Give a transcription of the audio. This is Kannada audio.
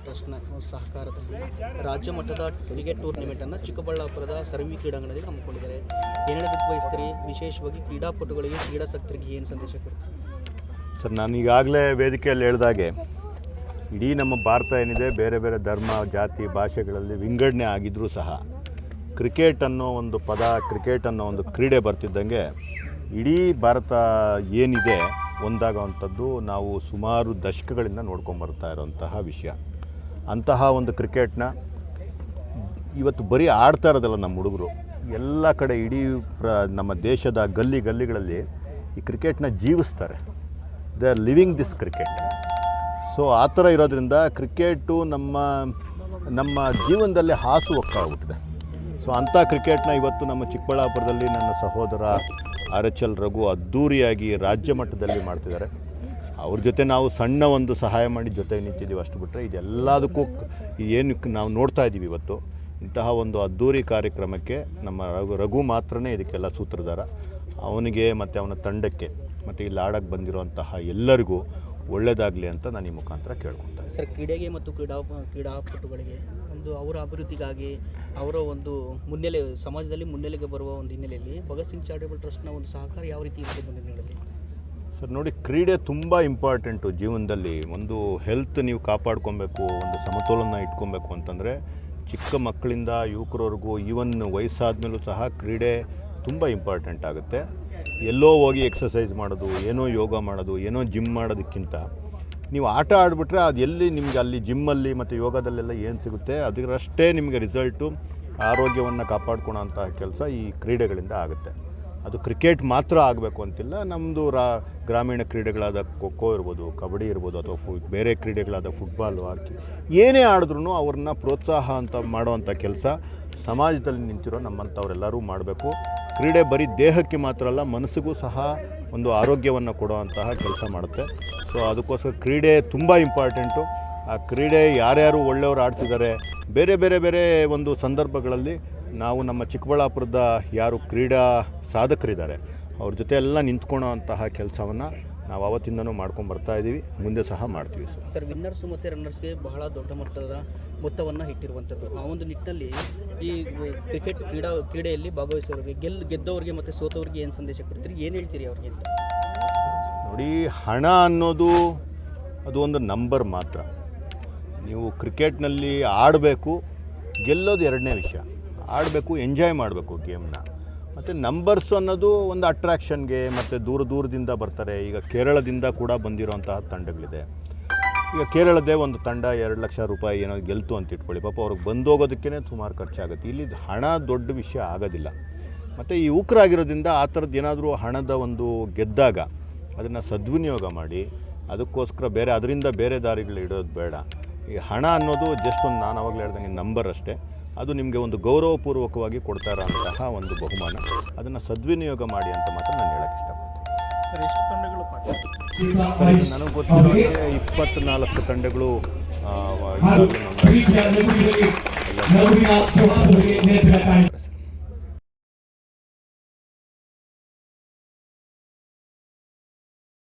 ಟ್ರಸ್ಟ್ನ ಸಹಕಾರದಲ್ಲಿ ರಾಜ್ಯ ಮಟ್ಟದ ಕ್ರಿಕೆಟ್ ಟೂರ್ನಿಮೆಂಟನ್ನು ಚಿಕ್ಕಬಳ್ಳಾಪುರದ ಸರ್ವಿ ಕ್ರೀಡಾಂಗಣದಲ್ಲಿ ಹಮ್ಮಿಕೊಂಡಿದ್ದಾರೆ. ಏನೇನು ಬಯಸ್ತೀರಿ? ವಿಶೇಷವಾಗಿ ಕ್ರೀಡಾಪಟುಗಳಿಗೆ, ಕ್ರೀಡಾಸಕ್ತರಿಗೆ ಏನು ಸಂದೇಶ ಕೊಡ್ತೀರಿ? ಸರ್, ನಾನು ಈಗಾಗಲೇ ವೇದಿಕೆಯಲ್ಲಿ ಹೇಳಿದಾಗೆ ಇಡೀ ನಮ್ಮ ಭಾರತ ಏನಿದೆ, ಬೇರೆ ಬೇರೆ ಧರ್ಮ, ಜಾತಿ, ಭಾಷೆಗಳಲ್ಲಿ ವಿಂಗಡಣೆ ಆಗಿದ್ದರೂ ಸಹ ಕ್ರಿಕೆಟ್ ಅನ್ನೋ ಒಂದು ಪದ, ಕ್ರಿಕೆಟ್ ಅನ್ನೋ ಒಂದು ಕ್ರೀಡೆ ಬರ್ತಿದ್ದಂಗೆ ಇಡೀ ಭಾರತ ಏನಿದೆ ಒಂದಾಗುವಂಥದ್ದು ನಾವು ಸುಮಾರು ದಶಕಗಳಿಂದ ನೋಡ್ಕೊಂಬರ್ತಾ ಇರೋಂತಹ ವಿಷಯ. ಅಂತಹ ಒಂದು ಕ್ರಿಕೆಟ್ನ ಇವತ್ತು ಬರೀ ಆಡ್ತಾ ಇರೋದಲ್ಲ, ನಮ್ಮ ಹುಡುಗರು ಎಲ್ಲ ಕಡೆ ಇಡೀ ನಮ್ಮ ದೇಶದ ಗಲ್ಲಿಗಳಲ್ಲಿ ಈ ಕ್ರಿಕೆಟ್ನ ಜೀವಿಸ್ತಾರೆ. They are living this cricket. So ಆ ಥರ ಇರೋದ್ರಿಂದ ಕ್ರಿಕೆಟು ನಮ್ಮ ಜೀವನದಲ್ಲಿ ಹಾಸು ಹೋಗ್ತಾ ಹೋಗ್ಬಿಟ್ಟಿದೆ. ಸೊ ಅಂಥ ಕ್ರಿಕೆಟ್ನ ಇವತ್ತು ನಮ್ಮ ಚಿಕ್ಕಬಳ್ಳಾಪುರದಲ್ಲಿ ನನ್ನ ಸಹೋದರ RHL ರಘು ಅದ್ಧೂರಿಯಾಗಿ ರಾಜ್ಯ ಮಟ್ಟದಲ್ಲಿ ಮಾಡ್ತಿದ್ದಾರೆ. ಅವ್ರ ಜೊತೆ ನಾವು ಸಣ್ಣ ಒಂದು ಸಹಾಯ ಮಾಡಿ ಜೊತೆ ನಿಂತಿದ್ದೀವಿ, ಅಷ್ಟು ಬಿಟ್ಟರೆ ಇದೆಲ್ಲದಕ್ಕೂ ಏನು ನಾವು ನೋಡ್ತಾ ಇದ್ದೀವಿ ಇವತ್ತು. ಇಂತಹ ಒಂದು ಅದ್ಧೂರಿ ಕಾರ್ಯಕ್ರಮಕ್ಕೆ ನಮ್ಮ ರಘು ಮಾತ್ರನೇ ಇದಕ್ಕೆಲ್ಲ ಸೂತ್ರಧಾರ. ಅವನಿಗೆ ಮತ್ತು ಅವನ ತಂಡಕ್ಕೆ ಮತ್ತು ಇಲ್ಲಿ ಆಡಕ್ಕೆ ಬಂದಿರುವಂತಹ ಎಲ್ಲರಿಗೂ ಒಳ್ಳೆಯದಾಗಲಿ ಅಂತ ನಾನು ಈ ಮುಖಾಂತರ ಕೇಳ್ಕೊಳ್ತಾ ಇದ್ದೀನಿ. ಸರ್, ಕ್ರೀಡೆಗೆ ಮತ್ತು ಕ್ರೀಡಾಪಟುಗಳಿಗೆ ಒಂದು ಅವರ ಅಭಿವೃದ್ಧಿಗಾಗಿ, ಅವರ ಒಂದು ಸಮಾಜದಲ್ಲಿ ಮುನ್ನೆಲೆಗೆ ಬರುವ ಒಂದು ಹಿನ್ನೆಲೆಯಲ್ಲಿ ಭಗತ್ ಸಿಂಗ್ ಚಾರಿಟಬಲ್ ಟ್ರಸ್ಟ್ನ ಒಂದು ಸಹಕಾರ ಯಾವ ರೀತಿ ಇರುತ್ತೆ ಬಂದಿದೆ? ಸರ್ ನೋಡಿ, ಕ್ರೀಡೆ ತುಂಬ ಇಂಪಾರ್ಟೆಂಟು ಜೀವನದಲ್ಲಿ. ಒಂದು ಹೆಲ್ತ್ ನೀವು ಕಾಪಾಡ್ಕೊಬೇಕು, ಒಂದು ಸಮತೋಲನ ಇಟ್ಕೊಬೇಕು ಅಂತಂದರೆ ಚಿಕ್ಕ ಮಕ್ಕಳಿಂದ ಯುವಕರವರೆಗೂ, ಈವನ್ ವಯಸ್ಸಾದ್ಮೇಲೂ ಸಹ ಕ್ರೀಡೆ ತುಂಬ ಇಂಪಾರ್ಟೆಂಟ್ ಆಗುತ್ತೆ. ಎಲ್ಲೋ ಹೋಗಿ ಎಕ್ಸಸೈಸ್ ಮಾಡೋದು, ಏನೋ ಯೋಗ ಮಾಡೋದು, ಏನೋ ಜಿಮ್ ಮಾಡೋದಕ್ಕಿಂತ ನೀವು ಆಟ ಆಡಿಬಿಟ್ರೆ ಅದು ಎಲ್ಲಿ ನಿಮಗೆ ಅಲ್ಲಿ ಜಿಮ್ಮಲ್ಲಿ ಮತ್ತು ಯೋಗದಲ್ಲೆಲ್ಲ ಏನು ಸಿಗುತ್ತೆ ಅದರಷ್ಟೇ ನಿಮಗೆ ರಿಸಲ್ಟು, ಆರೋಗ್ಯವನ್ನು ಕಾಪಾಡ್ಕೊಳೋ ಅಂತಹ ಕೆಲಸ ಈ ಕ್ರೀಡೆಗಳಿಂದ ಆಗುತ್ತೆ. ಅದು ಕ್ರಿಕೆಟ್ ಮಾತ್ರ ಆಗಬೇಕು ಅಂತಿಲ್ಲ. ನಮ್ಮದು ಗ್ರಾಮೀಣ ಕ್ರೀಡೆಗಳಾದ ಖೋ ಇರ್ಬೋದು, ಕಬಡ್ಡಿ ಇರ್ಬೋದು, ಅಥವಾ ಬೇರೆ ಕ್ರೀಡೆಗಳಾದ ಫುಟ್ಬಾಲು, ಹಾಕಿ ಏನೇ ಆಡಿದ್ರೂ ಅವ್ರನ್ನ ಪ್ರೋತ್ಸಾಹ ಅಂತ ಮಾಡೋವಂಥ ಕೆಲಸ ಸಮಾಜದಲ್ಲಿ ನಿಂತಿರೋ ನಮ್ಮಂಥವರೆಲ್ಲರೂ ಮಾಡಬೇಕು. ಕ್ರೀಡೆ ಬರೀ ದೇಹಕ್ಕೆ ಮಾತ್ರ ಅಲ್ಲ, ಮನಸ್ಸಿಗೂ ಸಹ ಒಂದು ಆರೋಗ್ಯವನ್ನು ಕೊಡುವಂತಹ ಕೆಲಸ ಮಾಡುತ್ತೆ. ಸೊ ಅದಕ್ಕೋಸ್ಕರ ಕ್ರೀಡೆ ತುಂಬ ಇಂಪಾರ್ಟೆಂಟು. ಆ ಕ್ರೀಡೆ ಯಾರ್ಯಾರು ಒಳ್ಳೆಯವರು ಆಡ್ತಿದ್ದಾರೆ, ಬೇರೆ ಒಂದು ಸಂದರ್ಭಗಳಲ್ಲಿ ನಾವು ನಮ್ಮ ಚಿಕ್ಕಬಳ್ಳಾಪುರದ ಯಾರು ಕ್ರೀಡಾ ಸಾಧಕರಿದ್ದಾರೆ ಅವ್ರ ಜೊತೆ ಎಲ್ಲ ನಿಂತ್ಕೊಳ್ಳೋ ಅಂತಹ ಕೆಲಸವನ್ನು ನಾವು ಆವತ್ತಿಂದನೂ ಮಾಡ್ಕೊಂಡು ಬರ್ತಾ ಇದ್ದೀವಿ, ಮುಂದೆ ಸಹ ಮಾಡ್ತೀವಿ. ಸರ್, ವಿನ್ನರ್ಸು ಮತ್ತು ರನ್ನರ್ಸ್ಗೆ ಬಹಳ ದೊಡ್ಡ ಮಟ್ಟದ ಮೊತ್ತವನ್ನು ಇಟ್ಟಿರುವಂಥದ್ದು. ಆ ಒಂದು ನಿಟ್ಟಿನಲ್ಲಿ ಈ ಕ್ರಿಕೆಟ್ ಕ್ರೀಡೆಯಲ್ಲಿ ಭಾಗವಹಿಸೋರಿಗೆ, ಗೆದ್ದವರಿಗೆ ಮತ್ತು ಸೋತವರಿಗೆ ಏನು ಸಂದೇಶ ಕೊಡ್ತೀರಿ? ಏನು ಹೇಳ್ತೀರಿ ಅವ್ರಿಗೆ ಅಂತ? ನೋಡಿ, ಹಣ ಅನ್ನೋದು ಅದು ಒಂದು ನಂಬರ್ ಮಾತ್ರ. ನೀವು ಕ್ರಿಕೆಟ್ನಲ್ಲಿ ಆಡಬೇಕು, ಗೆಲ್ಲೋದು ಎರಡನೇ ವಿಷಯ. ಆಡಬೇಕು, ಎಂಜಾಯ್ ಮಾಡಬೇಕು ಗೇಮ್ನ. ಮತ್ತು ನಂಬರ್ಸು ಅನ್ನೋದು ಒಂದು ಅಟ್ರಾಕ್ಷನ್ಗೆ, ಮತ್ತು ದೂರದಿಂದ ಬರ್ತಾರೆ. ಈಗ ಕೇರಳದಿಂದ ಕೂಡ ಬಂದಿರೋಂತಹ ತಂಡಗಳಿದೆ. ಈಗ ಕೇರಳದೇ ಒಂದು ತಂಡ 2 ಲಕ್ಷ ರೂಪಾಯಿ ಏನೋ ಗೆಲ್ತು ಅಂತ ಇಟ್ಕೊಳ್ಳಿ, ಪಾಪ ಅವ್ರಿಗೆ ಬಂದೋಗೋದಕ್ಕೇ ಸುಮಾರು ಖರ್ಚಾಗುತ್ತೆ. ಇಲ್ಲಿ ಹಣ ದೊಡ್ಡ ವಿಷಯ ಆಗೋದಿಲ್ಲ. ಮತ್ತು ಈ ಯುವಕರಾಗಿರೋದ್ರಿಂದ ಆ ಥರದ್ದು ಏನಾದರೂ ಹಣದ ಒಂದು ಗೆದ್ದಾಗ ಅದನ್ನು ಸದ್ವಿನಿಯೋಗ ಮಾಡಿ, ಅದಕ್ಕೋಸ್ಕರ ಅದರಿಂದ ಬೇರೆ ದಾರಿಗಳು ಇಡೋದು ಬೇಡ. ಈ ಹಣ ಅನ್ನೋದು ಜಸ್ಟ್ ಒಂದು, ನಾನು ಆವಾಗಲೇ ಹೇಳ್ದಂಗೆ, ನಂಬರ್ ಅಷ್ಟೇ. ಅದು ನಿಮಗೆ ಒಂದು ಗೌರವಪೂರ್ವಕವಾಗಿ ಕೊಡ್ತಾ ಇರೋಂತಹ ಒಂದು ಬಹುಮಾನ. ಅದನ್ನು ಸದ್ವಿನಿಯೋಗ ಮಾಡಿ ಅಂತ ಮಾತ್ರ ನಾನು ಹೇಳೋಕ್ಕೆ ಇಷ್ಟಪಡ್ತೀನಿ. ಎಷ್ಟು ತಂಡಗಳು ನನಗೆ ಗೊತ್ತಿರೋ 24 ತಂಡಗಳು